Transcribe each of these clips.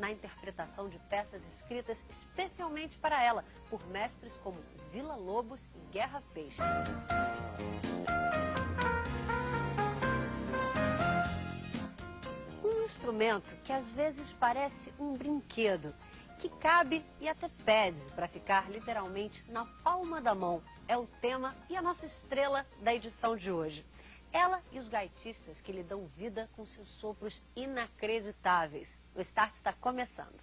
na interpretação de peças escritas especialmente para ela, por mestres como Vila Lobos e Guerra Peixe. Um instrumento que às vezes parece um brinquedo, que cabe e até pede para ficar literalmente na palma da mão. É o tema e a nossa estrela da edição de hoje. Ela e os gaitistas que lhe dão vida com seus sopros inacreditáveis. O Start está começando.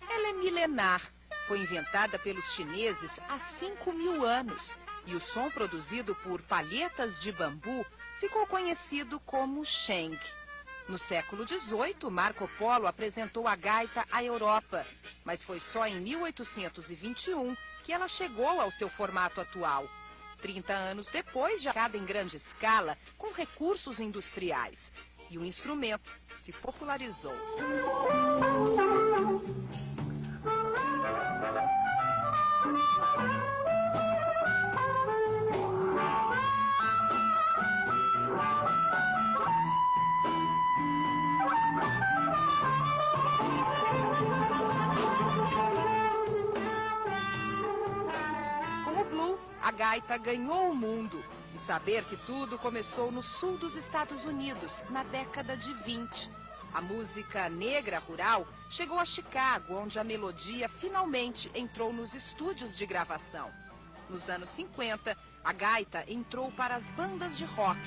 Ela é milenar. Foi inventada pelos chineses há 5.000 anos. E o som produzido por palhetas de bambu ficou conhecido como sheng. No século XVIII, Marco Polo apresentou a gaita à Europa, mas foi só em 1821 que ela chegou ao seu formato atual. 30 anos depois, já em grande escala, com recursos industriais. E o instrumento se popularizou. A gaita ganhou o mundo. E saber que tudo começou no sul dos Estados Unidos, na década de 20. A música negra rural chegou a Chicago, onde a melodia finalmente entrou nos estúdios de gravação. Nos anos 50, a gaita entrou para as bandas de rock.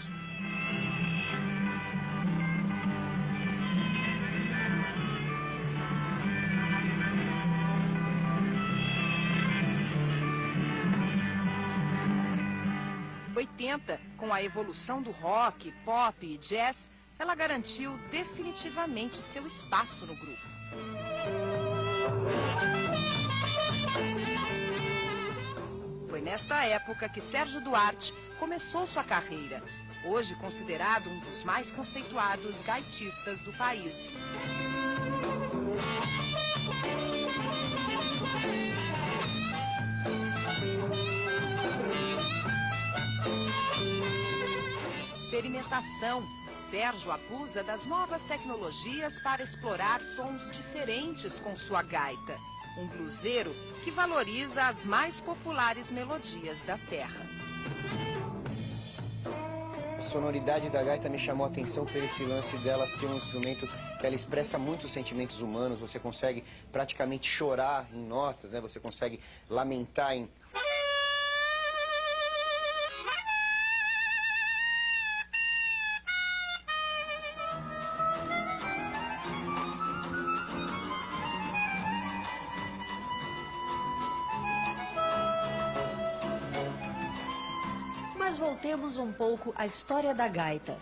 Com a evolução do rock, pop e jazz, ela garantiu definitivamente seu espaço no grupo. Foi nesta época que Sérgio Duarte começou sua carreira, hoje considerado um dos mais conceituados gaitistas do país. Experimentação. Sérgio abusa das novas tecnologias para explorar sons diferentes com sua gaita. Um bluseiro que valoriza as mais populares melodias da terra. A sonoridade da gaita me chamou a atenção por esse lance dela ser um instrumento que ela expressa muitos sentimentos humanos. Você consegue praticamente chorar em notas, né? Você consegue lamentar em... Mas voltemos um pouco à história da gaita.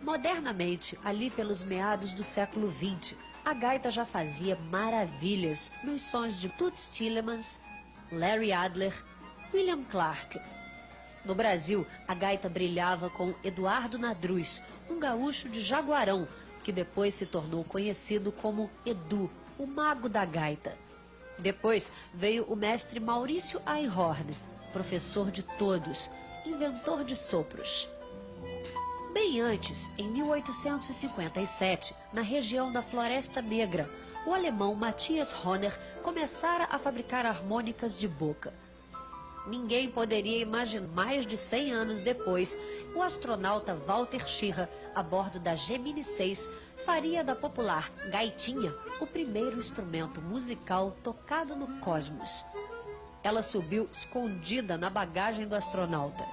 Modernamente, ali pelos meados do século XX, a gaita já fazia maravilhas nos sons de Toots Thielemans, Larry Adler, William Clark. No Brasil, a gaita brilhava com Eduardo Nadruz, um gaúcho de Jaguarão, que depois se tornou conhecido como Edu, o mago da gaita. Depois veio o mestre Maurício Einhorn, professor de todos, inventor de sopros. Bem antes, em 1857, na região da Floresta Negra, o alemão Matthias Hohner começara a fabricar harmônicas de boca. Ninguém poderia imaginar, mais de 100 anos depois, o astronauta Walter Schirra, a bordo da Gemini 6, faria da popular gaitinha o primeiro instrumento musical tocado no cosmos. Ela subiu escondida na bagagem do astronauta.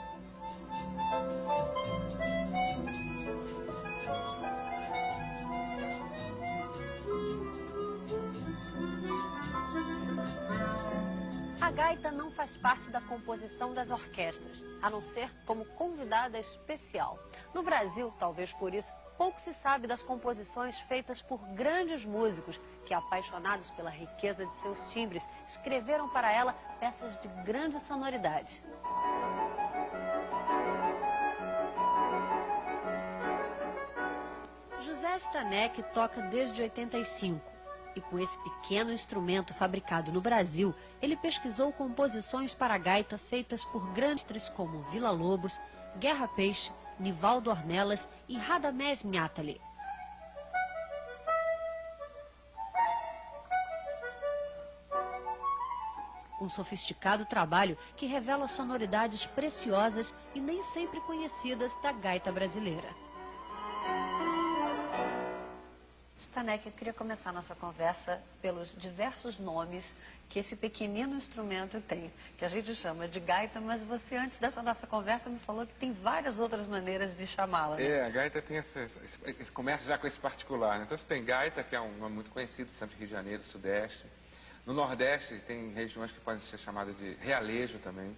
A gaita não faz parte da composição das orquestras, a não ser como convidada especial. No Brasil, talvez por isso, pouco se sabe das composições feitas por grandes músicos que, apaixonados pela riqueza de seus timbres, escreveram para ela peças de grande sonoridade. José Stanek toca desde 85. E com esse pequeno instrumento fabricado no Brasil, ele pesquisou composições para gaita feitas por grandes como Vila Lobos, Guerra Peixe, Nivaldo Ornelas e Radamés Nhatali. Um sofisticado trabalho que revela sonoridades preciosas e nem sempre conhecidas da gaita brasileira. Stanek, eu queria começar nossa conversa pelos diversos nomes que esse pequenino instrumento tem, que a gente chama de gaita, mas você, antes dessa nossa conversa, me falou que tem várias outras maneiras de chamá-la, né? A gaita tem começa já com esse particular, né? Então você tem gaita, que é um nome muito conhecido, por exemplo, Rio de Janeiro, Sudeste. No Nordeste tem regiões que podem ser chamadas de realejo também.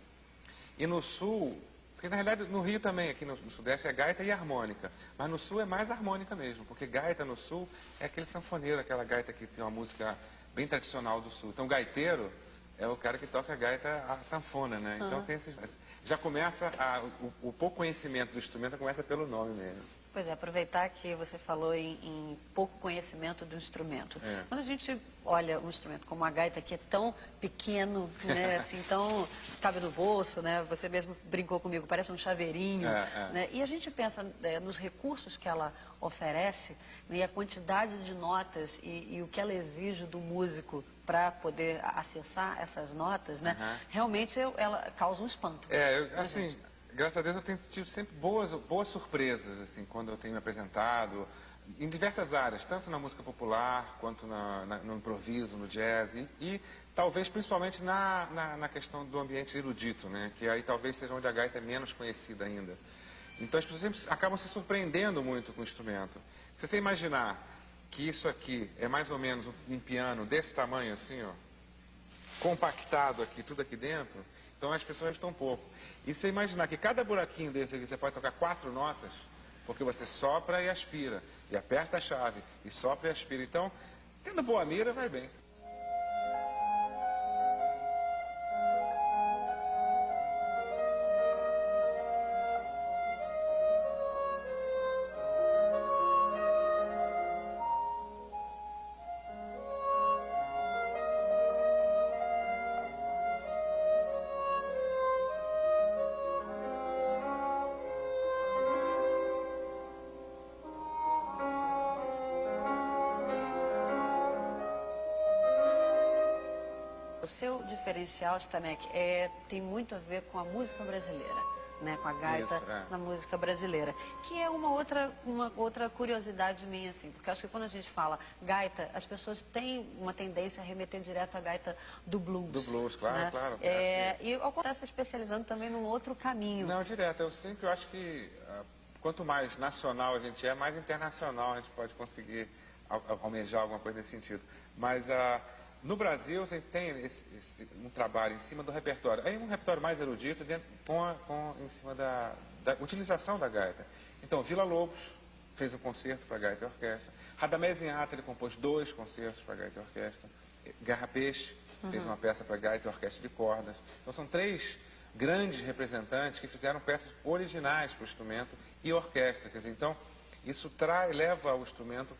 E no Sul, porque na realidade no Rio também, aqui no Sudeste é gaita e harmônica. Mas no Sul é mais harmônica mesmo, porque gaita no Sul é aquele sanfoneiro, aquela gaita que tem uma música bem tradicional do Sul. Então gaiteiro é o cara que toca a gaita, a sanfona, né? Então tem já começa, o pouco conhecimento do instrumento começa pelo nome mesmo. Pois é, aproveitar que você falou em pouco conhecimento do instrumento. Quando a gente olha um instrumento como a gaita, que é tão pequeno, né, assim, tão cabe no bolso, né, você mesmo brincou comigo, parece um chaveirinho, né, e a gente pensa nos recursos que ela oferece, né, e a quantidade de notas e o que ela exige do músico para poder acessar essas notas, né, realmente ela causa um espanto. Assim, graças a Deus eu tenho tido sempre boas surpresas, assim, quando eu tenho me apresentado, em diversas áreas, tanto na música popular, quanto no improviso, no jazz, e talvez principalmente na questão do ambiente erudito, né, que aí talvez seja onde a gaita é menos conhecida ainda. Então as pessoas sempre acabam se surpreendendo muito com o instrumento. Se você imaginar que isso aqui é mais ou menos um piano desse tamanho assim, ó, compactado aqui, tudo aqui dentro, então as pessoas estão um pouco. E você imaginar que cada buraquinho desse aqui você pode tocar 4 notas, porque você sopra e aspira, e aperta a chave, e sopra e aspira. Então, tendo boa mira, vai bem. O seu diferencial, Stanek, tem muito a ver com a música brasileira, né? Com a gaita na música brasileira, que é uma outra curiosidade minha, assim, porque eu acho que quando a gente fala gaita, as pessoas têm uma tendência a remeter direto à gaita do blues. Do blues, claro, né? claro. E ao contrário, está se especializando também num outro caminho. Não, direto. Eu sempre acho que quanto mais nacional a gente é, mais internacional a gente pode conseguir almejar alguma coisa nesse sentido. Mas no Brasil, a gente tem um trabalho em cima do repertório. Aí um repertório mais erudito em cima da utilização da gaita. Então, Vila Lobos fez um concerto para gaita e orquestra. Radamés Nhatali compôs 2 concertos para gaita e orquestra. Garra Peixe fez uma peça para gaita e orquestra de cordas. Então, são 3 grandes representantes que fizeram peças originais para o instrumento e orquestra. Quer dizer, então, isso leva o instrumento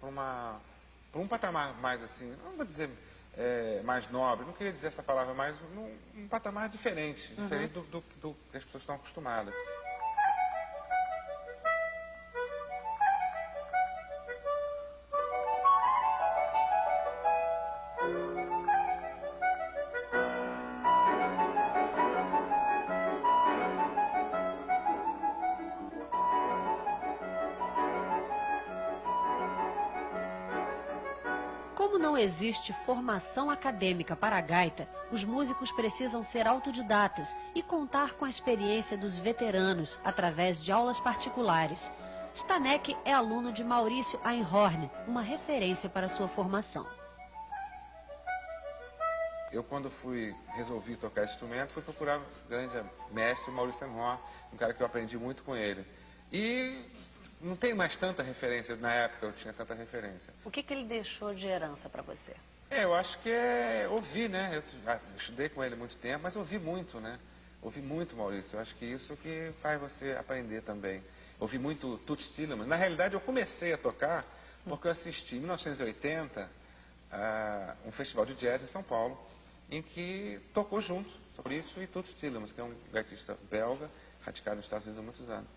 para um patamar mais assim, não vou dizer mais nobre, não queria dizer essa palavra, mas um patamar diferente do que as pessoas estão acostumadas. Como não existe formação acadêmica para a gaita, os músicos precisam ser autodidatas e contar com a experiência dos veteranos através de aulas particulares. Stanek é aluno de Maurício Einhorn, uma referência para sua formação. Eu, quando resolvi tocar esse instrumento, fui procurar o grande mestre Maurício Einhorn, um cara que eu aprendi muito com ele. E não tem mais tanta referência, na época eu tinha tanta referência. O que ele deixou de herança para você? Eu acho que é ouvir, né? Eu estudei com ele muito tempo, mas ouvi muito, né? Ouvi muito, Maurício. Eu acho que isso que faz você aprender também. Ouvi muito Toots Thielemans. Na realidade, eu comecei a tocar porque eu assisti, em 1980, um festival de jazz em São Paulo, em que tocou junto, Maurício e Toots Thielemans, que é um gaitista belga, radicado nos Estados Unidos há muitos anos.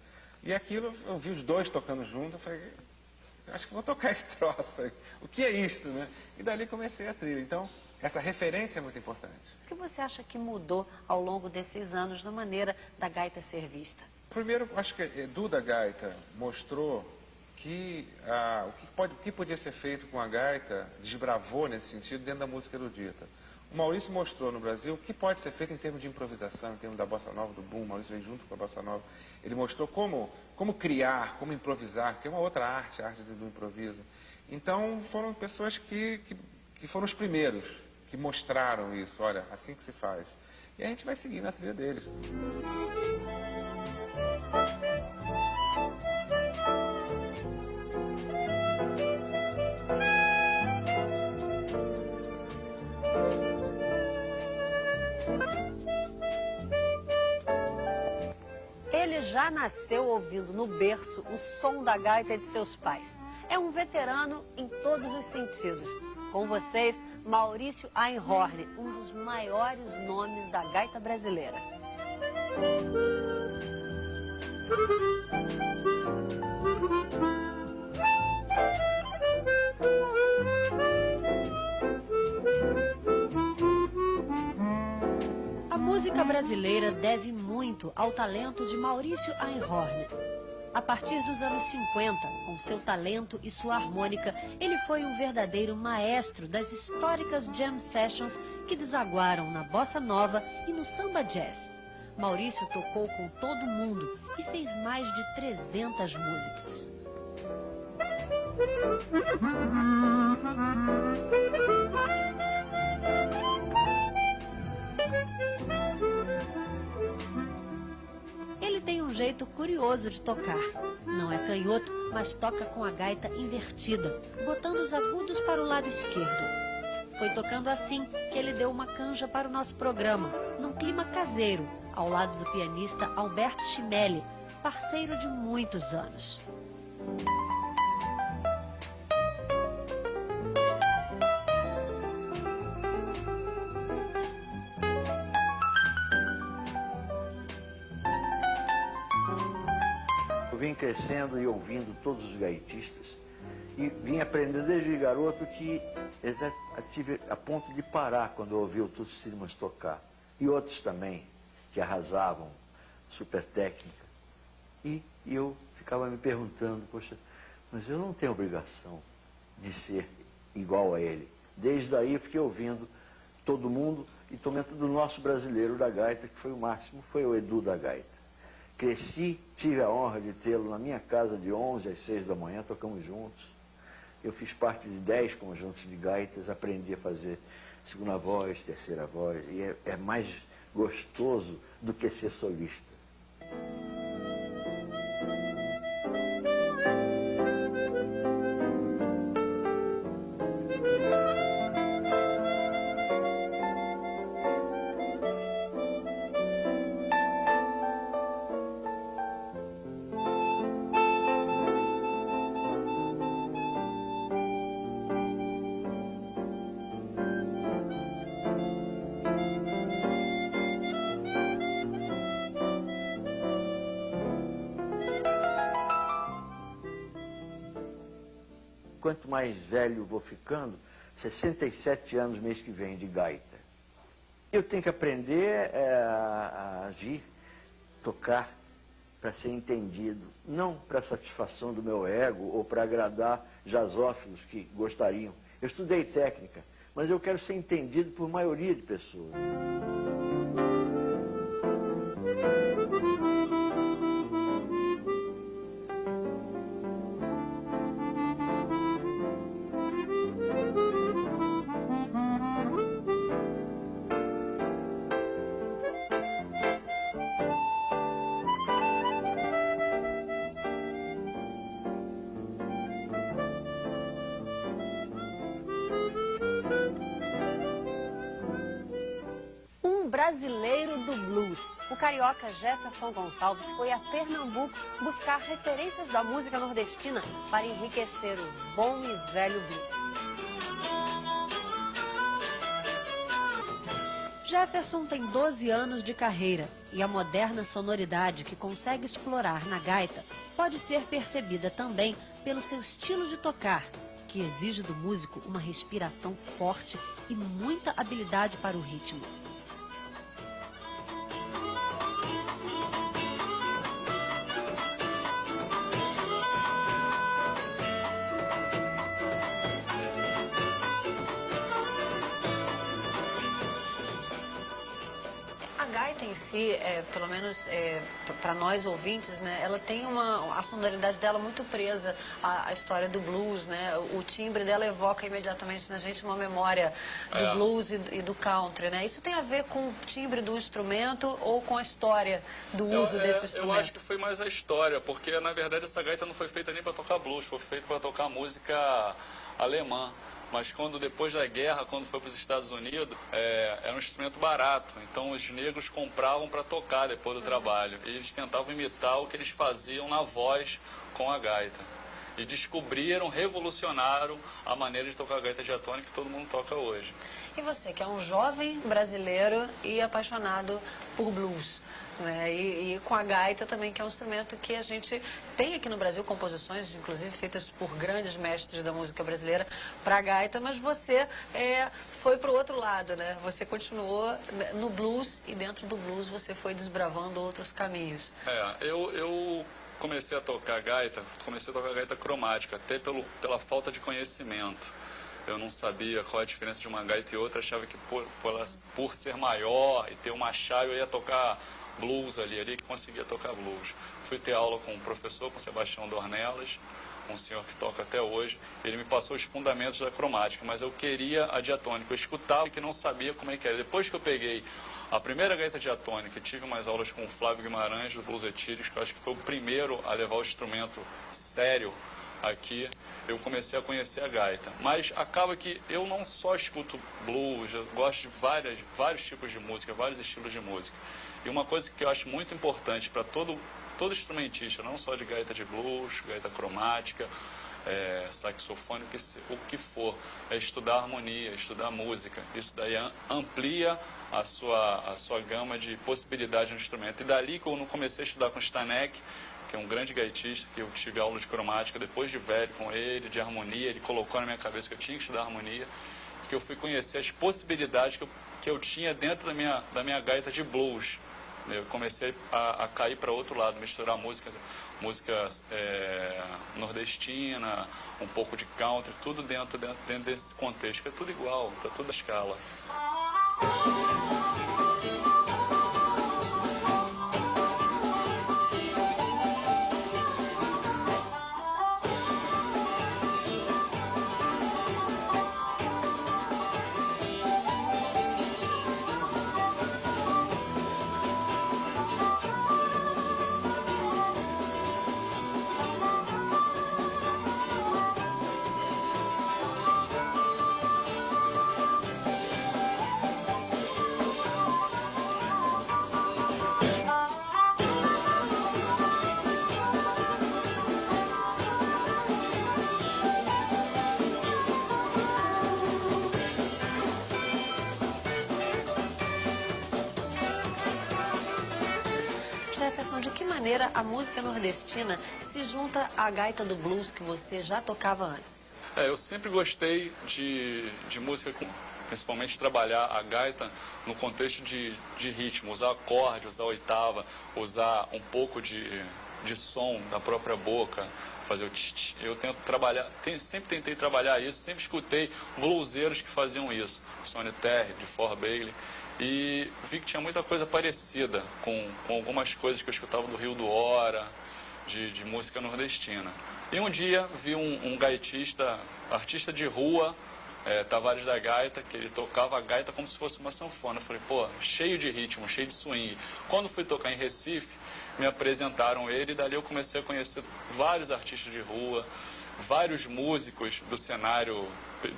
E aquilo, eu vi os dois tocando junto, eu falei, acho que vou tocar esse troço aí. O que é isto, né? E dali comecei a trilha. Então, essa referência é muito importante. O que você acha que mudou ao longo desses anos na maneira da gaita ser vista? Primeiro, acho que Edu da Gaita mostrou que o que podia ser feito com a gaita, desbravou nesse sentido dentro da música erudita. O Maurício mostrou no Brasil o que pode ser feito em termos de improvisação, em termos da bossa nova, do boom. O Maurício vem junto com a bossa nova. Ele mostrou como criar, como improvisar, que é uma outra arte, a arte do improviso. Então, foram pessoas que foram os primeiros que mostraram isso. Olha, assim que se faz. E a gente vai seguir na trilha deles. Ele já nasceu ouvindo no berço o som da gaita de seus pais. É um veterano em todos os sentidos. Com vocês, Maurício Einhorn, um dos maiores nomes da gaita brasileira. A música brasileira deve muito ao talento de Maurício Einhorn. A partir dos anos 50, com seu talento e sua harmônica, ele foi um verdadeiro maestro das históricas jam sessions que desaguaram na bossa nova e no samba jazz. Maurício tocou com todo mundo e fez mais de 300 músicas. Ele tem um jeito curioso de tocar. Não é canhoto, mas toca com a gaita invertida, botando os agudos para o lado esquerdo. Foi tocando assim que ele deu uma canja para o nosso programa, num clima caseiro, ao lado do pianista Alberto Chimelli, parceiro de muitos anos. Eu vim crescendo e ouvindo todos os gaitistas e vim aprendendo desde garoto que tive a ponto de parar quando eu ouvi o Toots Thielemans tocar. E outros também, que arrasavam, super técnica. E eu ficava me perguntando, poxa, mas eu não tenho obrigação de ser igual a ele. Desde aí eu fiquei ouvindo todo mundo e tomando do nosso brasileiro da gaita, que foi o máximo, foi o Edu da gaita. Cresci, tive a honra de tê-lo na minha casa de 11 às 6 da manhã, tocamos juntos. Eu fiz parte de 10 conjuntos de gaitas, aprendi a fazer segunda voz, terceira voz, e é mais gostoso do que ser solista. Quanto mais velho vou ficando, 67 anos mês que vem de gaita. Eu tenho que aprender a agir, tocar para ser entendido, não para satisfação do meu ego ou para agradar jazzófilos que gostariam. Eu estudei técnica, mas eu quero ser entendido por maioria de pessoas. Brasileiro do blues. O carioca Jefferson Gonçalves foi a Pernambuco buscar referências da música nordestina para enriquecer o bom e velho blues. Jefferson tem 12 anos de carreira e a moderna sonoridade que consegue explorar na gaita pode ser percebida também pelo seu estilo de tocar, que exige do músico uma respiração forte e muita habilidade para o ritmo. A gaita em si, pelo menos para nós ouvintes, né, ela tem a sonoridade dela muito presa à história do blues, né? O timbre dela evoca imediatamente na gente uma memória do blues e do country, né? Isso tem a ver com o timbre do instrumento ou com a história do uso desse instrumento? Eu acho que foi mais a história, porque na verdade essa gaita não foi feita nem para tocar blues, foi feita para tocar música alemã. Mas depois da guerra, quando foi para os Estados Unidos, era um instrumento barato. Então os negros compravam para tocar depois do trabalho. E eles tentavam imitar o que eles faziam na voz com a gaita. E descobriram, revolucionaram a maneira de tocar a gaita diatônica que todo mundo toca hoje. E você, que é um jovem brasileiro e apaixonado por blues, né? E com a gaita também, que é um instrumento que a gente tem aqui no Brasil, composições, inclusive, feitas por grandes mestres da música brasileira para a gaita, mas você foi para o outro lado, né? Você continuou no blues e dentro do blues você foi desbravando outros caminhos. Eu comecei a tocar gaita cromática, até pela falta de conhecimento. Eu não sabia qual a diferença de uma gaita e outra, achava que por ser maior e ter uma chave eu ia tocar blues ali que conseguia tocar blues. Fui ter aula com um professor, com Sebastião Dornelas, um senhor que toca até hoje. Ele me passou os fundamentos da cromática, mas eu queria a diatônica. Eu escutava que não sabia como é que era. Depois que eu peguei a primeira gaita diatônica, tive umas aulas com o Flávio Guimarães, do Blues Etílicos, que eu acho que foi o primeiro a levar o instrumento sério aqui, eu comecei a conhecer a gaita. Mas acaba que eu não só escuto blues, eu gosto de vários tipos de música, vários estilos de música. E uma coisa que eu acho muito importante para todo instrumentista, não só de gaita de blues, gaita cromática, saxofone, o que for, é estudar harmonia, estudar música. Isso daí amplia a sua gama de possibilidades no instrumento. E dali, quando eu comecei a estudar com Stanek, que é um grande gaitista, que eu tive aula de cromática depois de velho com ele, de harmonia, ele colocou na minha cabeça que eu tinha que estudar harmonia, que eu fui conhecer as possibilidades que eu tinha dentro da minha gaita de blues. Eu comecei a cair para outro lado, misturar música nordestina, um pouco de country, tudo dentro desse contexto, que é tudo igual, tá tudo à escala. Jefferson, de que maneira a música nordestina se junta à gaita do blues que você já tocava antes? Eu sempre gostei de música, principalmente trabalhar a gaita no contexto de ritmo, usar acorde, usar oitava, usar um pouco de som da própria boca, fazer o tch. Eu tento trabalhar, sempre tentei trabalhar isso, sempre escutei bluseiros que faziam isso, Sonny Terry, de Fort Bailey. E vi que tinha muita coisa parecida com algumas coisas que eu escutava do Rio do Hora, de música nordestina. E um dia vi um gaitista, artista de rua, Tavares da Gaita, que ele tocava a gaita como se fosse uma sanfona. Eu falei, pô, cheio de ritmo, cheio de swing. Quando fui tocar em Recife, me apresentaram ele e dali eu comecei a conhecer vários artistas de rua, vários músicos do cenário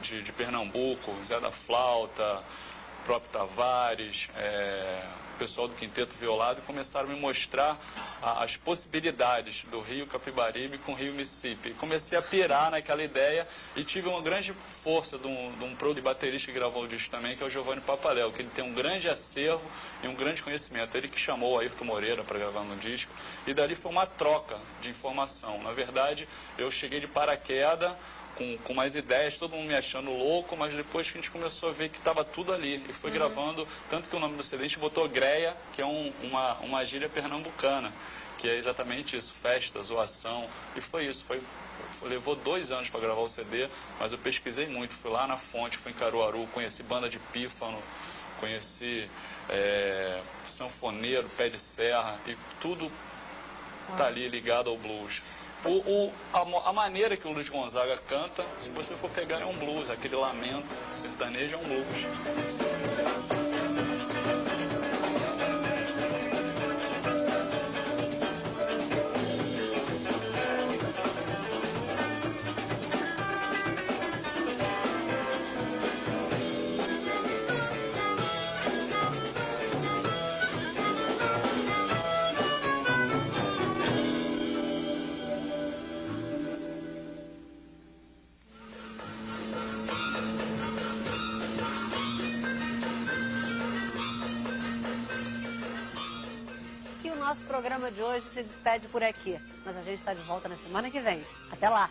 de Pernambuco, Zé da Flauta, próprio Tavares, o pessoal do Quinteto Violado, começaram a me mostrar as possibilidades do Rio Capibaribe com o Rio Mississippi. E comecei a pirar naquela ideia e tive uma grande força de um baterista que gravou o disco também, que é o Giovanni Papaléu, que ele tem um grande acervo e um grande conhecimento. Ele que chamou o Ayrton Moreira para gravar no disco, e dali foi uma troca de informação. Na verdade, eu cheguei de paraquedas, com mais ideias, todo mundo me achando louco, mas depois que a gente começou a ver que estava tudo ali, e foi gravando, tanto que o nome do CD a gente botou Greia, que é uma gíria pernambucana, que é exatamente isso, festa, zoação, e foi isso, levou 2 anos para gravar o CD, mas eu pesquisei muito, fui lá na fonte, fui em Caruaru, conheci banda de pífano, conheci sanfoneiro, pé de serra, e tudo está ali ligado ao blues. A maneira que o Luiz Gonzaga canta, se você for pegar, é um blues, aquele lamento sertanejo é um blues. E o nosso programa de hoje se despede por aqui. Mas a gente está de volta na semana que vem. Até lá!